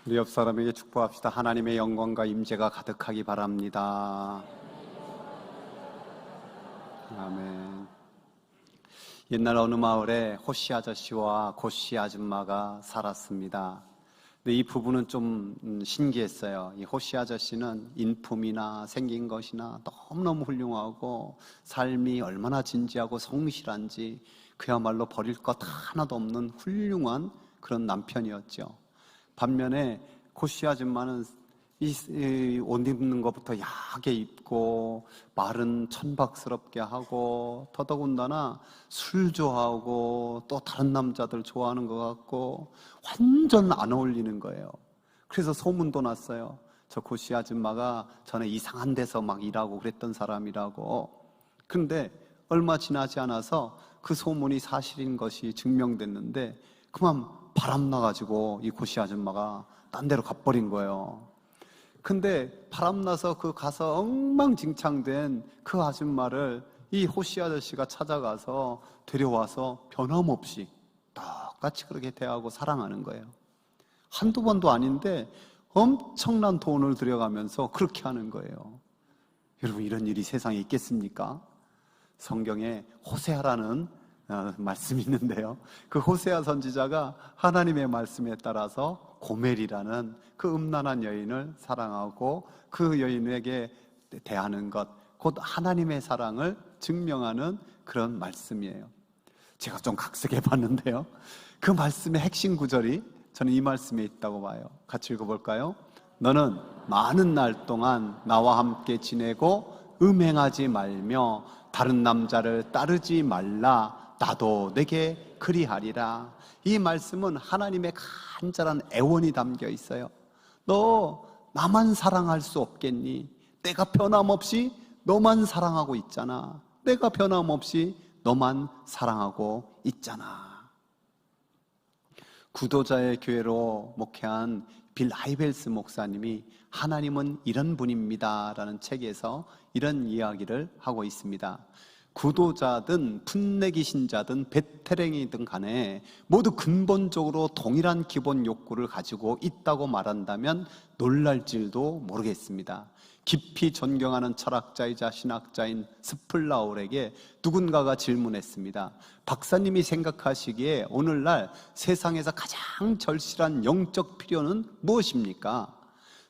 우리 옆 사람에게 축복합시다. 하나님의 영광과 임재가 가득하기 바랍니다. 아멘. 옛날 어느 마을에 호씨 아저씨와 고씨 아줌마가 살았습니다. 근데 이 부부는 좀 신기했어요. 이 호씨 아저씨는 인품이나 생긴 것이나 너무너무 훌륭하고 삶이 얼마나 진지하고 성실한지 그야말로 버릴 것 하나도 없는 훌륭한 그런 남편이었죠. 반면에 고씨 아줌마는 옷 입는 것부터 야하게 입고 말은 천박스럽게 하고 더더군다나 술 좋아하고 또 다른 남자들 좋아하는 것 같고 완전 안 어울리는 거예요. 그래서 소문도 났어요. 저 고씨 아줌마가 전에 이상한 데서 막 일하고 그랬던 사람이라고. 그런데 얼마 지나지 않아서 그 소문이 사실인 것이 증명됐는데 그만 바람나가지고 이 고씨 아줌마가 딴 데로 가버린 거예요. 근데 바람나서 그 가서 엉망진창된 그 아줌마를 이 호씨 아저씨가 찾아가서 데려와서 변함없이 똑같이 그렇게 대하고 사랑하는 거예요. 한두 번도 아닌데 엄청난 돈을 들여가면서 그렇게 하는 거예요. 여러분, 이런 일이 세상에 있겠습니까? 성경에 호세아라는 말씀이 있는데요, 그 호세아 선지자가 하나님의 말씀에 따라서 고멜이라는 그 음란한 여인을 사랑하고 그 여인에게 대하는 것, 곧 하나님의 사랑을 증명하는 그런 말씀이에요. 제가 좀 각색해 봤는데요, 그 말씀의 핵심 구절이 저는 이 말씀에 있다고 봐요. 같이 읽어볼까요? 너는 많은 날 동안 나와 함께 지내고 음행하지 말며 다른 남자를 따르지 말라. 나도 내게 그리하리라. 이 말씀은 하나님의 간절한 애원이 담겨 있어요. 너 나만 사랑할 수 없겠니? 내가 변함없이 너만 사랑하고 있잖아. 내가 변함없이 너만 사랑하고 있잖아. 구도자의 교회로 목회한 빌 하이벨스 목사님이 하나님은 이런 분입니다 라는 책에서 이런 이야기를 하고 있습니다. 구도자든 풋내기 신자든 베테랑이든 간에 모두 근본적으로 동일한 기본 욕구를 가지고 있다고 말한다면 놀랄지도 모르겠습니다. 깊이 존경하는 철학자이자 신학자인 스플라울에게 누군가가 질문했습니다. 박사님이 생각하시기에 오늘날 세상에서 가장 절실한 영적 필요는 무엇입니까?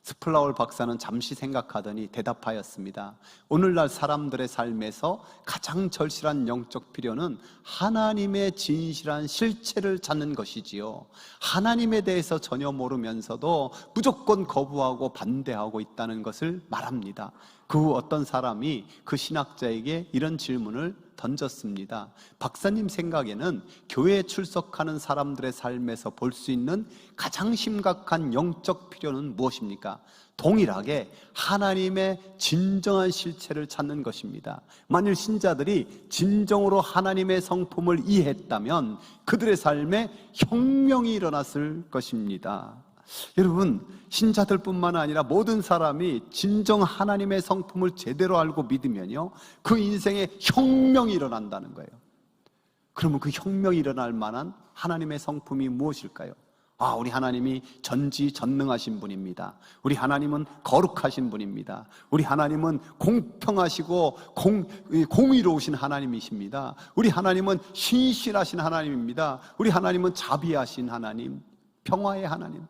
스플라울 박사는 잠시 생각하더니 대답하였습니다. 오늘날 사람들의 삶에서 가장 절실한 영적 필요는 하나님의 진실한 실체를 찾는 것이지요. 하나님에 대해서 전혀 모르면서도 무조건 거부하고 반대하고 있다는 것을 말합니다. 그 어떤 사람이 그 신학자에게 이런 질문을 던졌습니다. 박사님 생각에는 교회에 출석하는 사람들의 삶에서 볼 수 있는 가장 심각한 영적 필요는 무엇입니까? 동일하게 하나님의 진정한 실체를 찾는 것입니다. 만일 신자들이 진정으로 하나님의 성품을 이해했다면 그들의 삶에 혁명이 일어났을 것입니다. 여러분, 신자들뿐만 아니라 모든 사람이 진정 하나님의 성품을 제대로 알고 믿으면요, 그 인생에 혁명이 일어난다는 거예요. 그러면 그 혁명이 일어날 만한 하나님의 성품이 무엇일까요? 우리 하나님이 전지전능하신 분입니다. 우리 하나님은 거룩하신 분입니다. 우리 하나님은 공평하시고 공의로우신 하나님이십니다. 우리 하나님은 신실하신 하나님입니다. 우리 하나님은 자비하신 하나님, 평화의 하나님.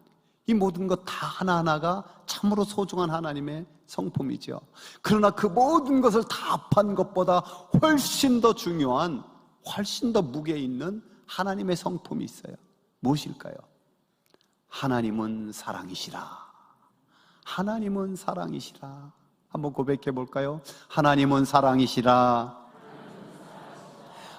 이 모든 것 다 하나하나가 참으로 소중한 하나님의 성품이죠. 그러나 그 모든 것을 다 합한 것보다 훨씬 더 중요한, 훨씬 더 무게 있는 하나님의 성품이 있어요. 무엇일까요? 하나님은 사랑이시라. 하나님은 사랑이시라. 한번 고백해 볼까요? 하나님은 사랑이시라.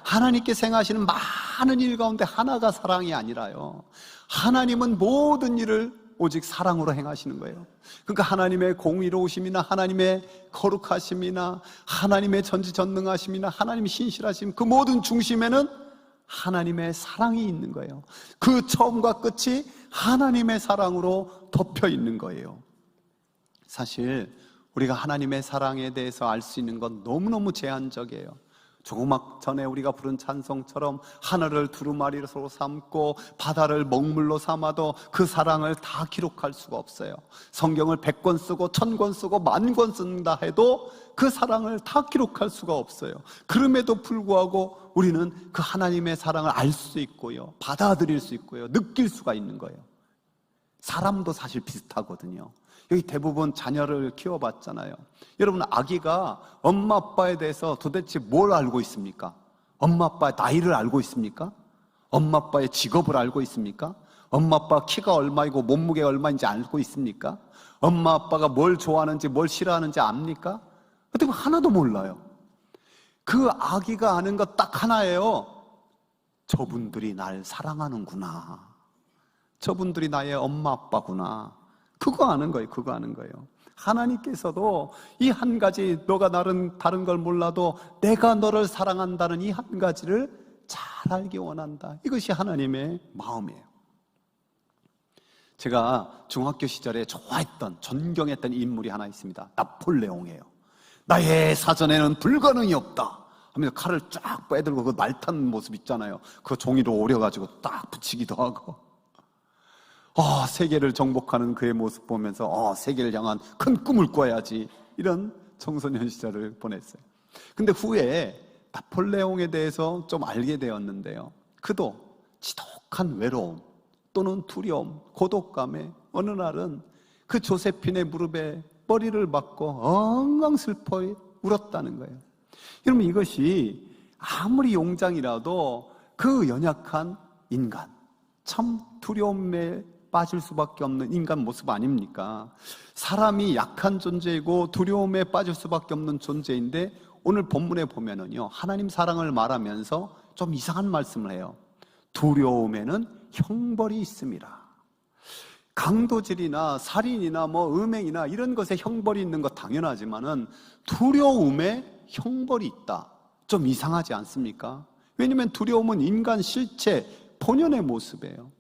하나님께 행하시는 많은 일 가운데 하나가 사랑이 아니라요, 하나님은 모든 일을 오직 사랑으로 행하시는 거예요. 그러니까 하나님의 공의로우심이나 하나님의 거룩하심이나 하나님의 전지전능하심이나 하나님의 신실하심, 그 모든 중심에는 하나님의 사랑이 있는 거예요. 그 처음과 끝이 하나님의 사랑으로 덮여 있는 거예요. 사실 우리가 하나님의 사랑에 대해서 알 수 있는 건 너무너무 제한적이에요. 조금 전에 우리가 부른 찬송처럼 하늘을 두루마리로 삼고 바다를 먹물로 삼아도 그 사랑을 다 기록할 수가 없어요. 성경을 100권 쓰고 1000권 쓰고 10,000권 쓴다 해도 그 사랑을 다 기록할 수가 없어요. 그럼에도 불구하고 우리는 그 하나님의 사랑을 알 수 있고요, 받아들일 수 있고요, 느낄 수가 있는 거예요. 사람도 사실 비슷하거든요. 여기 대부분 자녀를 키워봤잖아요. 여러분, 아기가 엄마 아빠에 대해서 도대체 뭘 알고 있습니까? 엄마 아빠의 나이를 알고 있습니까? 엄마 아빠의 직업을 알고 있습니까? 엄마 아빠 키가 얼마이고 몸무게가 얼마인지 알고 있습니까? 엄마 아빠가 뭘 좋아하는지 뭘 싫어하는지 압니까? 어떻게 보면 하나도 몰라요. 그 아기가 아는 것 딱 하나예요. 저분들이 날 사랑하는구나, 저분들이 나의 엄마 아빠구나. 그거 아는 거예요. 그거 아는 거예요. 하나님께서도 이 한 가지, 너가 다른 걸 몰라도 내가 너를 사랑한다는 이 한 가지를 잘 알기 원한다. 이것이 하나님의 마음이에요. 제가 중학교 시절에 좋아했던, 존경했던 인물이 하나 있습니다. 나폴레옹이에요. 나의 사전에는 불가능이 없다 하면서 칼을 쫙 빼들고 그 말탄 모습 있잖아요. 그 종이로 오려가지고 딱 붙이기도 하고, 세계를 정복하는 그의 모습 보면서 세계를 향한 큰 꿈을 꿔야지, 이런 청소년 시절을 보냈어요. 근데 후에 나폴레옹에 대해서 좀 알게 되었는데요, 그도 지독한 외로움 또는 두려움, 고독감에 어느 날은 그 조세핀의 무릎에 머리를 박고 엉엉 슬퍼 울었다는 거예요. 여러분, 이것이 아무리 용장이라도 그 연약한 인간, 참 두려움에 빠질 수밖에 없는 인간 모습 아닙니까? 사람이 약한 존재이고 두려움에 빠질 수밖에 없는 존재인데, 오늘 본문에 보면은요, 하나님 사랑을 말하면서 좀 이상한 말씀을 해요. 두려움에는 형벌이 있습니다. 강도질이나 살인이나 음행이나 이런 것에 형벌이 있는 것 당연하지만은 두려움에 형벌이 있다, 좀 이상하지 않습니까? 왜냐하면 두려움은 인간 실체 본연의 모습이에요.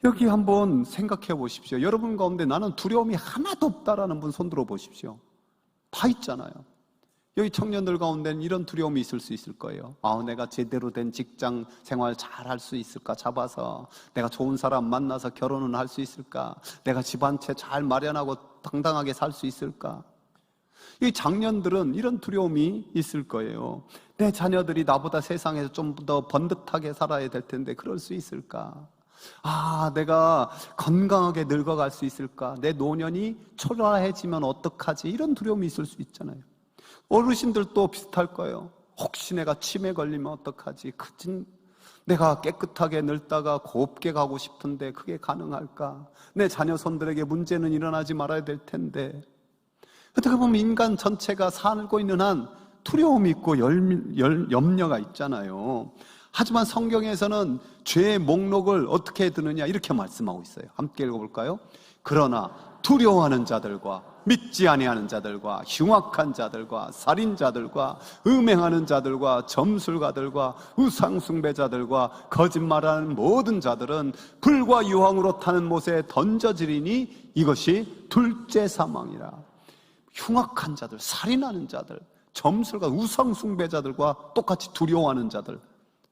여기 한번 생각해 보십시오. 여러분 가운데 나는 두려움이 하나도 없다라는 분 손 들어 보십시오. 다 있잖아요. 여기 청년들 가운데는 이런 두려움이 있을 수 있을 거예요. 내가 제대로 된 직장 생활 잘 할 수 있을까 잡아서, 내가 좋은 사람 만나서 결혼은 할 수 있을까, 내가 집 한 채 잘 마련하고 당당하게 살 수 있을까. 이 장년들은 이런 두려움이 있을 거예요. 내 자녀들이 나보다 세상에서 좀 더 번듯하게 살아야 될 텐데 그럴 수 있을까? 내가 건강하게 늙어갈 수 있을까? 내 노년이 초라해지면 어떡하지? 이런 두려움이 있을 수 있잖아요. 어르신들도 비슷할 거예요. 혹시 내가 치매 걸리면 어떡하지? 내가 깨끗하게 늙다가 곱게 가고 싶은데 그게 가능할까? 내 자녀 손들에게 문제는 일어나지 말아야 될 텐데. 어떻게 보면 인간 전체가 살고 있는 한 두려움이 있고 염려가 있잖아요. 하지만 성경에서는 죄의 목록을 어떻게 드느냐, 이렇게 말씀하고 있어요. 함께 읽어볼까요? 그러나 두려워하는 자들과 믿지 아니하는 자들과 흉악한 자들과 살인자들과 음행하는 자들과 점술가들과 우상숭배자들과 거짓말하는 모든 자들은 불과 유황으로 타는 못에 던져지리니 이것이 둘째 사망이라. 흉악한 자들, 살인하는 자들, 점술가, 우상숭배자들과 똑같이 두려워하는 자들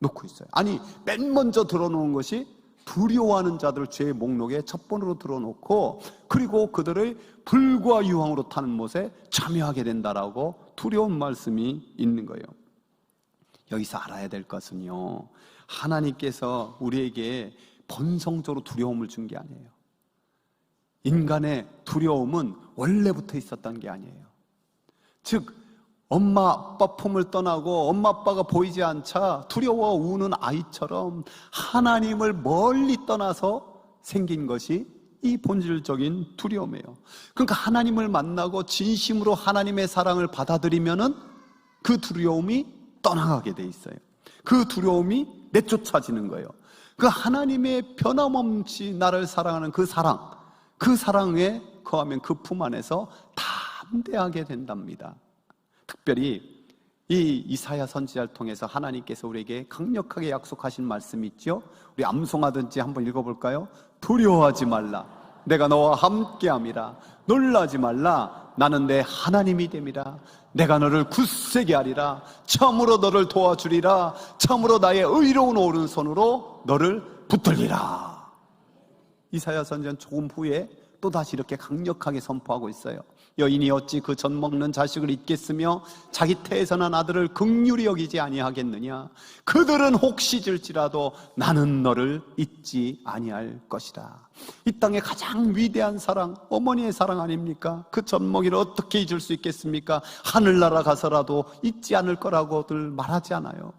놓고 있어요. 아니, 맨 먼저 들어놓은 것이 두려워하는 자들 죄의 목록에 첫 번으로 들어놓고, 그리고 그들의 불과 유황으로 타는 못에 참여하게 된다라고 두려운 말씀이 있는 거예요. 여기서 알아야 될 것은요, 하나님께서 우리에게 본성적으로 두려움을 준 게 아니에요. 인간의 두려움은 원래부터 있었던 게 아니에요. 즉, 엄마 아빠 품을 떠나고 엄마 아빠가 보이지 않자 두려워 우는 아이처럼 하나님을 멀리 떠나서 생긴 것이 이 본질적인 두려움이에요. 그러니까 하나님을 만나고 진심으로 하나님의 사랑을 받아들이면은 그 두려움이 떠나가게 돼 있어요. 그 두려움이 내쫓아지는 거예요. 그 하나님의 변함없이 나를 사랑하는 그 사랑에 거하면 그 품 안에서 담대하게 된답니다. 특별히 이 이사야 선지자를 통해서 하나님께서 우리에게 강력하게 약속하신 말씀이 있죠. 우리 암송하든지 한번 읽어볼까요? 두려워하지 말라, 내가 너와 함께함이라. 놀라지 말라, 나는 내 하나님이 됨이라. 내가 너를 굳세게 하리라. 참으로 너를 도와주리라. 참으로 나의 의로운 오른손으로 너를 붙들리라. 이사야 선지자는 조금 후에 또다시 이렇게 강력하게 선포하고 있어요. 여인이 어찌 그 젖 먹는 자식을 잊겠으며 자기 태에서 난 아들을 긍휼히 여기지 아니하겠느냐. 그들은 혹시 질지라도 나는 너를 잊지 아니할 것이라. 이 땅의 가장 위대한 사랑, 어머니의 사랑 아닙니까? 그 젖 먹이를 어떻게 잊을 수 있겠습니까? 하늘나라 가서라도 잊지 않을 거라고들 말하지 않아요.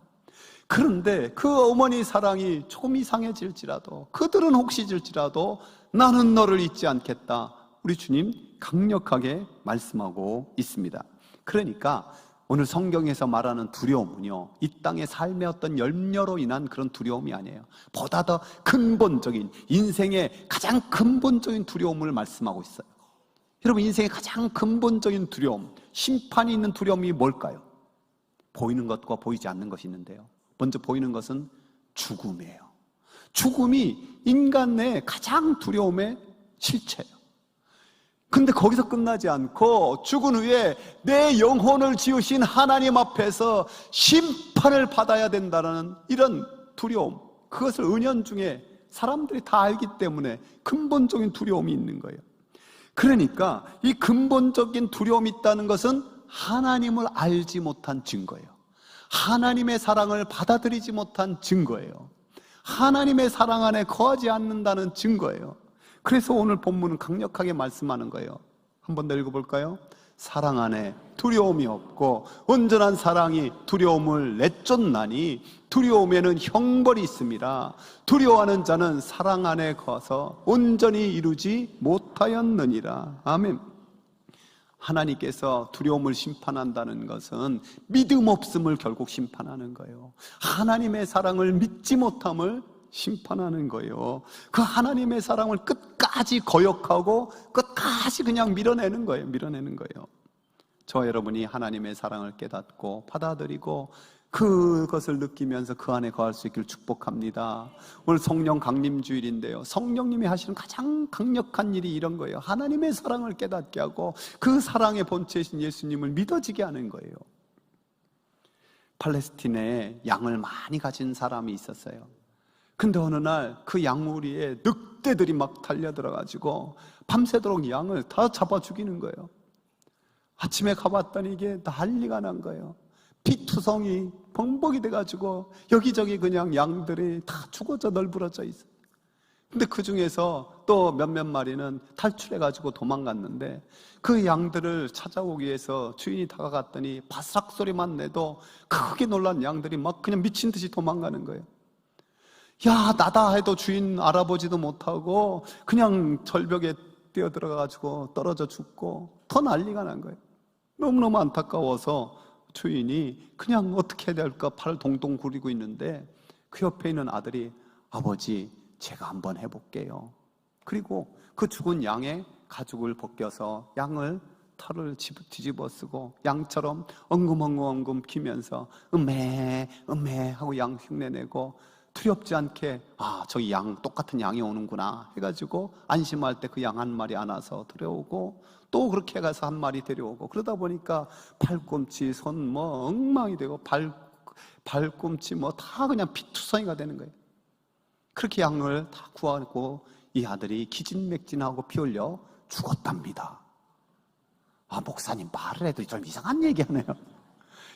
그런데 그 어머니 사랑이 조금 이상해질지라도, 그들은 혹시 질지라도 나는 너를 잊지 않겠다. 우리 주님 강력하게 말씀하고 있습니다. 그러니까 오늘 성경에서 말하는 두려움은요, 이 땅의 삶의 어떤 염려로 인한 그런 두려움이 아니에요. 보다 더 근본적인, 인생의 가장 근본적인 두려움을 말씀하고 있어요. 여러분, 인생의 가장 근본적인 두려움, 심판이 있는 두려움이 뭘까요? 보이는 것과 보이지 않는 것이 있는데요, 먼저 보이는 것은 죽음이에요. 죽음이 인간 내 가장 두려움의 실체예요. 근데 거기서 끝나지 않고 죽은 후에 내 영혼을 지으신 하나님 앞에서 심판을 받아야 된다는 이런 두려움, 그것을 은연중에 사람들이 다 알기 때문에 근본적인 두려움이 있는 거예요. 그러니까 이 근본적인 두려움이 있다는 것은 하나님을 알지 못한 증거예요. 하나님의 사랑을 받아들이지 못한 증거예요. 하나님의 사랑 안에 거하지 않는다는 증거예요. 그래서 오늘 본문은 강력하게 말씀하는 거예요. 한번 더 읽어볼까요? 사랑 안에 두려움이 없고 온전한 사랑이 두려움을 내쫓나니 두려움에는 형벌이 있음이라. 두려워하는 자는 사랑 안에 거하서 온전히 이루지 못하였느니라. 아멘. 하나님께서 두려움을 심판한다는 것은 믿음 없음을 결국 심판하는 거예요. 하나님의 사랑을 믿지 못함을 심판하는 거예요. 그 하나님의 사랑을 끝까지 거역하고 끝까지 그냥 밀어내는 거예요. 밀어내는 거예요. 저와 여러분이 하나님의 사랑을 깨닫고 받아들이고 그것을 느끼면서 그 안에 거할 수 있기를 축복합니다. 오늘 성령 강림주일인데요, 성령님이 하시는 가장 강력한 일이 이런 거예요. 하나님의 사랑을 깨닫게 하고 그 사랑의 본체이신 예수님을 믿어지게 하는 거예요. 팔레스틴에 양을 많이 가진 사람이 있었어요. 근데 어느 날 그 양우리에 늑대들이 막 달려들어가지고 밤새도록 양을 다 잡아 죽이는 거예요. 아침에 가봤더니 이게 난리가 난 거예요. 피투성이 벙벅이 돼가지고 여기저기 그냥 양들이 다 죽어져 널브러져 있어요. 근데 그 중에서 또 몇몇 마리는 탈출해가지고 도망갔는데 그 양들을 찾아오기 위해서 주인이 다가갔더니 바스락 소리만 내도 크게 놀란 양들이 막 그냥 미친 듯이 도망가는 거예요. 야, 나다 해도 주인 알아보지도 못하고 그냥 절벽에 뛰어들어가지고 떨어져 죽고 더 난리가 난 거예요. 너무너무 안타까워서 주인이 그냥 어떻게 해야 될까 팔을 동동 구리고 있는데 그 옆에 있는 아들이 아버지, 제가 한번 해볼게요. 그리고 그 죽은 양의 가죽을 벗겨서 양을 털을 뒤집어 쓰고 양처럼 엉금엉금 기면서 음메 하고 양 흉내내고 두렵지 않게 저기 양 똑같은 양이 오는구나 해가지고 안심할 때 그 양 한 마리 안아서 들여오고 또 그렇게 가서 한 마리 데려오고 그러다 보니까 팔꿈치, 손 뭐 엉망이 되고 발꿈치 뭐 다 그냥 피투성이가 되는 거예요. 그렇게 양을 다 구하고 이 아들이 기진맥진하고 피 흘려 죽었답니다. 목사님 말을 해도 좀 이상한 얘기하네요.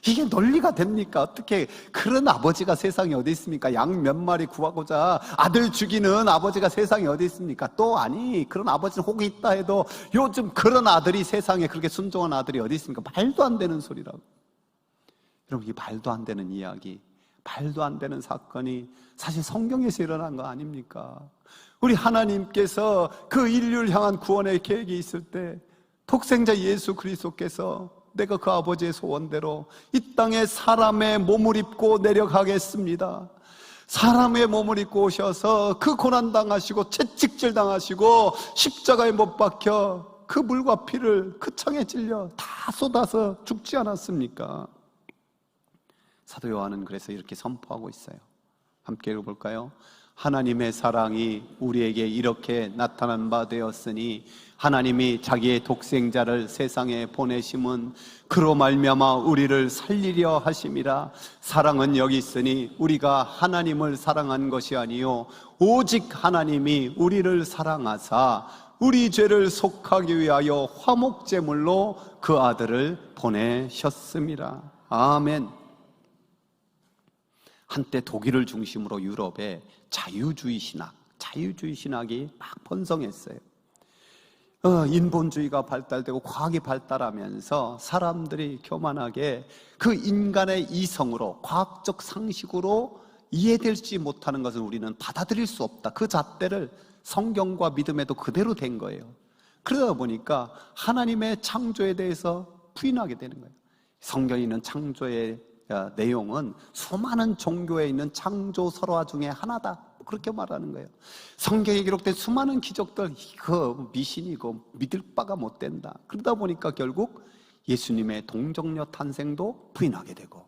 이게 논리가 됩니까? 어떻게 그런 아버지가 세상에 어디 있습니까? 양 몇 마리 구하고자 아들 죽이는 아버지가 세상에 어디 있습니까? 또 아니, 그런 아버지는 혹 있다 해도 요즘 그런 아들이 세상에 그렇게 순종한 아들이 어디 있습니까? 말도 안 되는 소리라고. 여러분, 이 말도 안 되는 이야기, 말도 안 되는 사건이 사실 성경에서 일어난 거 아닙니까? 우리 하나님께서 그 인류를 향한 구원의 계획이 있을 때 독생자 예수 그리스도께서 내가 그 아버지의 소원대로 이 땅에 사람의 몸을 입고 내려가겠습니다. 사람의 몸을 입고 오셔서 그 고난 당하시고 채찍질 당하시고 십자가에 못 박혀 그 물과 피를 그 창에 찔려 다 쏟아서 죽지 않았습니까? 사도 요한은 그래서 이렇게 선포하고 있어요. 함께 읽어볼까요? 하나님의 사랑이 우리에게 이렇게 나타난 바 되었으니 하나님이 자기의 독생자를 세상에 보내심은 그로 말미암아 우리를 살리려 하심이라. 사랑은 여기 있으니 우리가 하나님을 사랑한 것이 아니요 오직 하나님이 우리를 사랑하사 우리 죄를 속하기 위하여 화목제물로 그 아들을 보내셨습니다. 아멘. 한때 독일을 중심으로 유럽에 자유주의 신학이 막 번성했어요. 인본주의가 발달되고 과학이 발달하면서 사람들이 교만하게 그 인간의 이성으로, 과학적 상식으로 이해되지 못하는 것을 우리는 받아들일 수 없다. 그 잣대를 성경과 믿음에도 그대로 된 거예요. 그러다 보니까 하나님의 창조에 대해서 부인하게 되는 거예요. 성경에 있는 창조의 내용은 수많은 종교에 있는 창조 설화 중에 하나다, 그렇게 말하는 거예요. 성경에 기록된 수많은 기적들, 이거 미신이고 믿을 바가 못 된다. 그러다 보니까 결국 예수님의 동정녀 탄생도 부인하게 되고,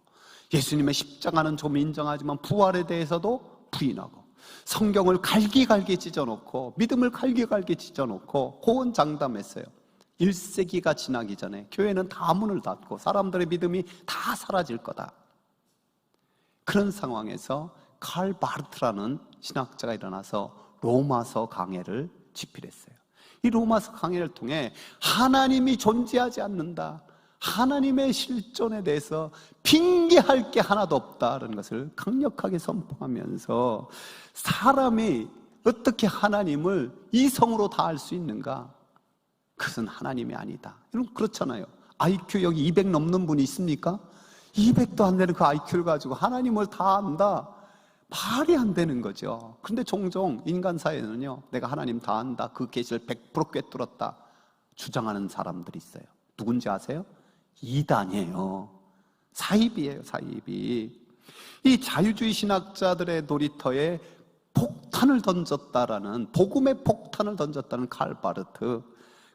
예수님의 십자가는 좀 인정하지만 부활에 대해서도 부인하고, 성경을 갈기갈기 찢어놓고, 믿음을 갈기갈기 찢어놓고 호언장담했어요. 1세기가 지나기 전에 교회는 다 문을 닫고 사람들의 믿음이 다 사라질 거다. 그런 상황에서 칼 바르트라는 신학자가 일어나서 로마서 강해를 집필했어요. 이 로마서 강해를 통해 하나님이 존재하지 않는다, 하나님의 실존에 대해서 핑계할 게 하나도 없다는 것을 강력하게 선포하면서 사람이 어떻게 하나님을 이성으로 다 알 수 있는가? 그것은 하나님이 아니다. 여러분 그렇잖아요. IQ 여기 200 넘는 분이 있습니까? 200도 안 되는 그 IQ를 가지고 하나님을 다 안다? 말이 안 되는 거죠. 그런데 종종 인간 사회는요, 내가 하나님 다 안다, 그 계시를 100% 꿰뚫었다 주장하는 사람들이 있어요. 누군지 아세요? 이단이에요. 사입이에요, 사입이. 이 자유주의 신학자들의 놀이터에 폭탄을 던졌다라는, 복음의 폭탄을 던졌다는 칼 바르트,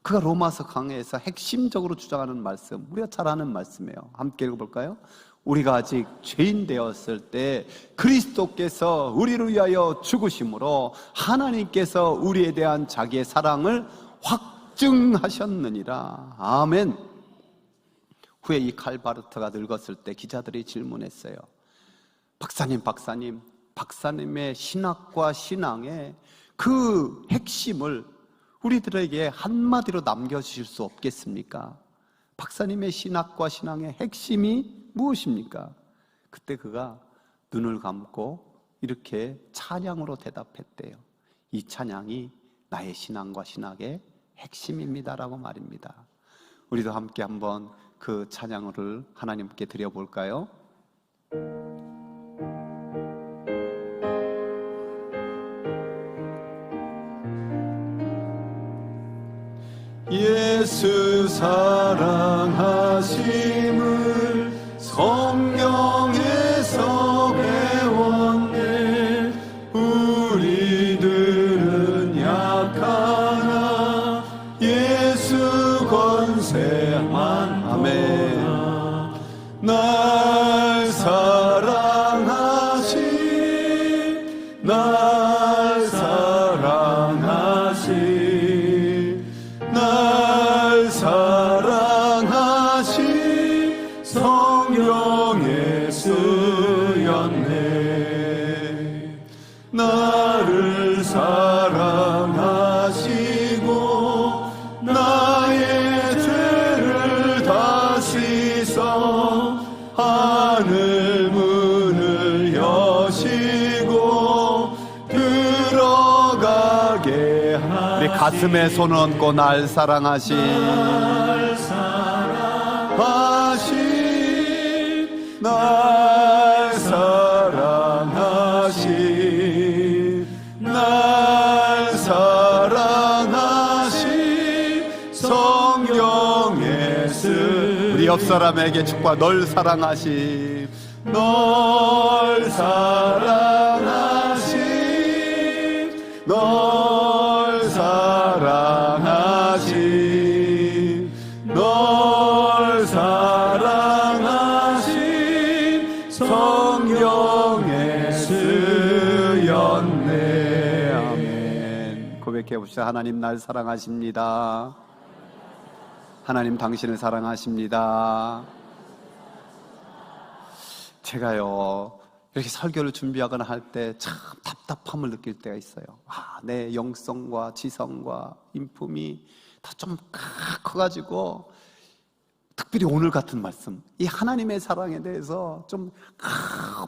그가 로마서 강해에서 핵심적으로 주장하는 말씀, 우리가 잘 아는 말씀이에요. 함께 읽어볼까요? 우리가 아직 죄인 되었을 때 그리스도께서 우리를 위하여 죽으심으로 하나님께서 우리에 대한 자기의 사랑을 확증하셨느니라. 아멘. 후에 이 칼 바르트가 늙었을 때 기자들이 질문했어요. 박사님의 신학과 신앙의 그 핵심을 우리들에게 한마디로 남겨주실 수 없겠습니까? 박사님의 신학과 신앙의 핵심이 무엇입니까? 그때 그가 눈을 감고 이렇게 찬양으로 대답했대요. 이 찬양이 나의 신앙과 신학의 핵심입니다라고 말입니다. 우리도 함께 한번 그 찬양을 하나님께 드려볼까요? 예수 사랑하심을 성경에서 배웠네. 우리들은 약하나 예수 권세만. 아멘. 날 사랑하신, 날 사랑하신, 날 사랑하신 성령에 쓰였네. 나를 사랑하시고 나의 죄를 다 씻어 하늘 문을 여시고 들어가게 하시. 우리 가슴에 손을 얹고 날 사랑하신, 날 사랑하신, 날 사랑하신, 날 사랑하신 성령의 쓰. 우리 옆 사람에게 축복하. 널 사랑하신, 널 사랑하신, 널 사랑하신, 널 사랑하신 성령의 쓰였네. 고백해 봅시다. 하나님 날 사랑하십니다. 하나님 당신을 사랑하십니다. 제가요, 이렇게 설교를 준비하거나 할 때 참 답답함을 느낄 때가 있어요. 내 영성과 지성과 인품이 다 좀 커가지고, 특별히 오늘 같은 말씀, 이 하나님의 사랑에 대해서 좀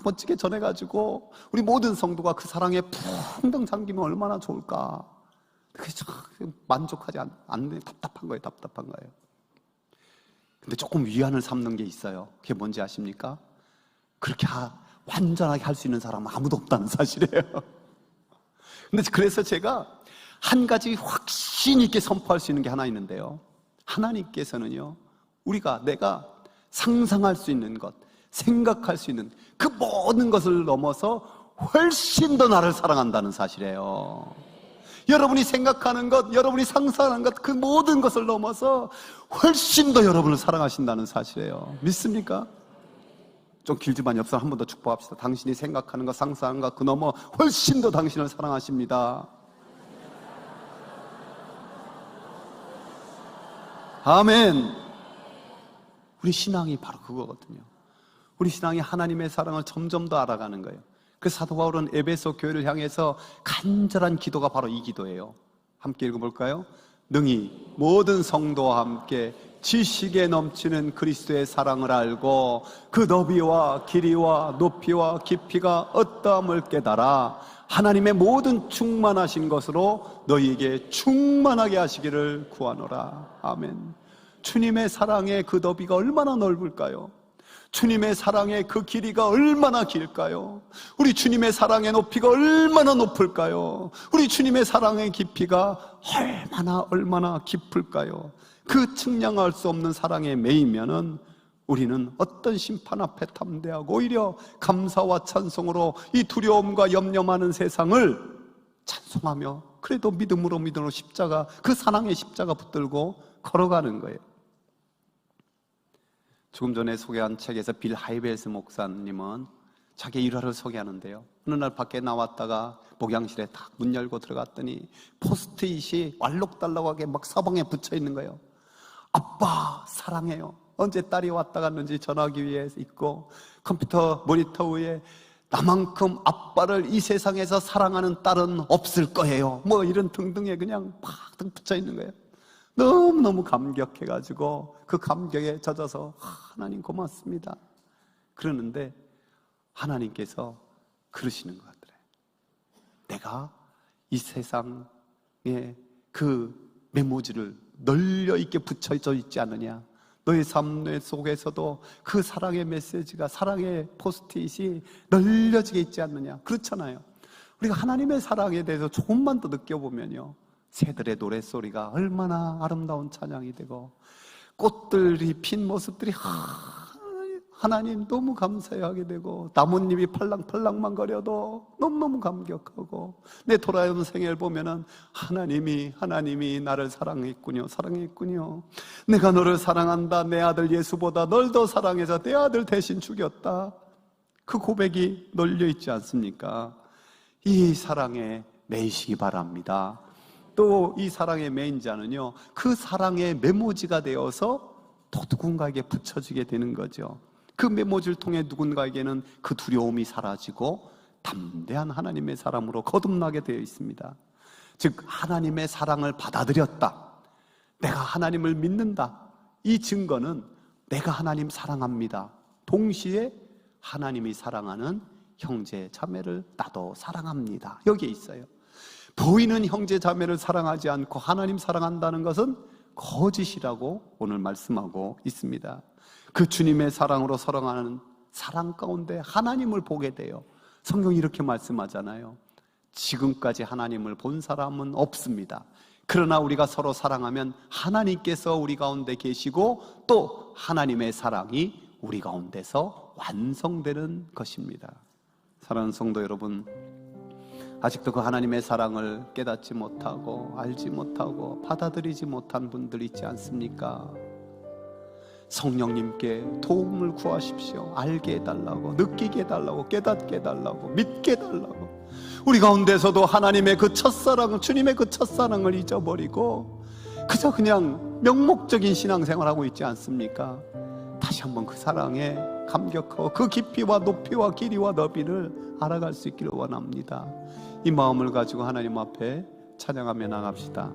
멋지게 전해가지고 우리 모든 성도가 그 사랑에 붕덩 잠기면 얼마나 좋을까. 그게 참 만족하지 않는, 답답한 거예요. 근데 조금 위안을 삼는 게 있어요. 그게 뭔지 아십니까? 그렇게 완전하게 할 수 있는 사람은 아무도 없다는 사실이에요. 근데 그래서 제가 한 가지 확신 있게 선포할 수 있는 게 하나 있는데요. 하나님께서는요, 내가 상상할 수 있는 것, 생각할 수 있는 그 모든 것을 넘어서 훨씬 더 나를 사랑한다는 사실이에요. 여러분이 생각하는 것, 여러분이 상상하는 것, 그 모든 것을 넘어서 훨씬 더 여러분을 사랑하신다는 사실이에요. 믿습니까? 좀 길지만 옆사람 한 번 더 축복합시다. 당신이 생각하는 것, 상상하는 것, 그 넘어 훨씬 더 당신을 사랑하십니다. 아멘. 우리 신앙이 바로 그거거든요. 우리 신앙이 하나님의 사랑을 점점 더 알아가는 거예요. 그 사도 바울은 에베소 교회를 향해서 간절한 기도가 바로 이 기도예요. 함께 읽어볼까요? 능히 모든 성도와 함께 지식에 넘치는 그리스도의 사랑을 알고 그 너비와 길이와 높이와 깊이가 어떠함을 깨달아 하나님의 모든 충만하신 것으로 너희에게 충만하게 하시기를 구하노라. 아멘. 주님의 사랑의 그 너비가 얼마나 넓을까요? 주님의 사랑의 그 길이가 얼마나 길까요? 우리 주님의 사랑의 높이가 얼마나 높을까요? 우리 주님의 사랑의 깊이가 얼마나 깊을까요? 그 측량할 수 없는 사랑에 매이면은 우리는 어떤 심판 앞에 담대하고 오히려 감사와 찬송으로 이 두려움과 염려 많은 세상을 찬송하며 그래도 믿음으로 십자가, 그 사랑의 십자가 붙들고 걸어가는 거예요. 조금 전에 소개한 책에서 빌 하이벨스 목사님은 자기 일화를 소개하는데요. 어느 날 밖에 나왔다가 목양실에 딱 문 열고 들어갔더니 포스트잇이 알록달록하게 막 서방에 붙여 있는 거예요. 아빠 사랑해요. 언제 딸이 왔다 갔는지 전화기 위에 있고, 컴퓨터 모니터 위에 나만큼 아빠를 이 세상에서 사랑하는 딸은 없을 거예요. 뭐 이런 등등에 그냥 팍 붙여 있는 거예요. 너무너무 감격해가지고 그 감격에 젖어서 하나님 고맙습니다 그러는데, 하나님께서 그러시는 것 같더래요. 내가 이 세상에 그 메모지를 널려 있게 붙여져 있지 않느냐, 너의 삶 속에서도 그 사랑의 메시지가, 사랑의 포스트잇이 널려지게 있지 않느냐. 그렇잖아요. 우리가 하나님의 사랑에 대해서 조금만 더 느껴보면요, 새들의 노랫소리가 얼마나 아름다운 찬양이 되고, 꽃들이 핀 모습들이 하나님 너무 감사하게 되고, 나뭇잎이 팔랑팔랑만 거려도 너무너무 감격하고, 내 돌아오는 생애를 보면은 하나님이 나를 사랑했군요. 내가 너를 사랑한다. 내 아들 예수보다 널 더 사랑해서 내 아들 대신 죽였다. 그 고백이 널려 있지 않습니까? 이 사랑에 매이시기 바랍니다. 또 이 사랑의 메인 자는요, 그 사랑의 메모지가 되어서 또 누군가에게 붙여지게 되는 거죠. 그 메모지를 통해 누군가에게는 그 두려움이 사라지고 담대한 하나님의 사람으로 거듭나게 되어 있습니다. 즉 하나님의 사랑을 받아들였다, 내가 하나님을 믿는다, 이 증거는 내가 하나님 사랑합니다, 동시에 하나님이 사랑하는 형제 자매를 나도 사랑합니다, 여기에 있어요. 보이는 형제 자매를 사랑하지 않고 하나님 사랑한다는 것은 거짓이라고 오늘 말씀하고 있습니다. 그 주님의 사랑으로 사랑하는 사랑 가운데 하나님을 보게 돼요. 성경이 이렇게 말씀하잖아요. 지금까지 하나님을 본 사람은 없습니다. 그러나 우리가 서로 사랑하면 하나님께서 우리 가운데 계시고 또 하나님의 사랑이 우리 가운데서 완성되는 것입니다. 사랑하는 성도 여러분, 아직도 그 하나님의 사랑을 깨닫지 못하고 알지 못하고 받아들이지 못한 분들 있지 않습니까? 성령님께 도움을 구하십시오. 알게 해달라고, 느끼게 해달라고, 깨닫게 해달라고, 믿게 해달라고. 우리 가운데서도 하나님의 그 첫사랑, 주님의 그 첫사랑을 잊어버리고 그저 그냥 명목적인 신앙생활하고 있지 않습니까? 다시 한번 그 사랑에 감격하고 그 깊이와 높이와 길이와 너비를 알아갈 수 있기를 원합니다. 이 마음을 가지고 하나님 앞에 찬양하며 나갑시다.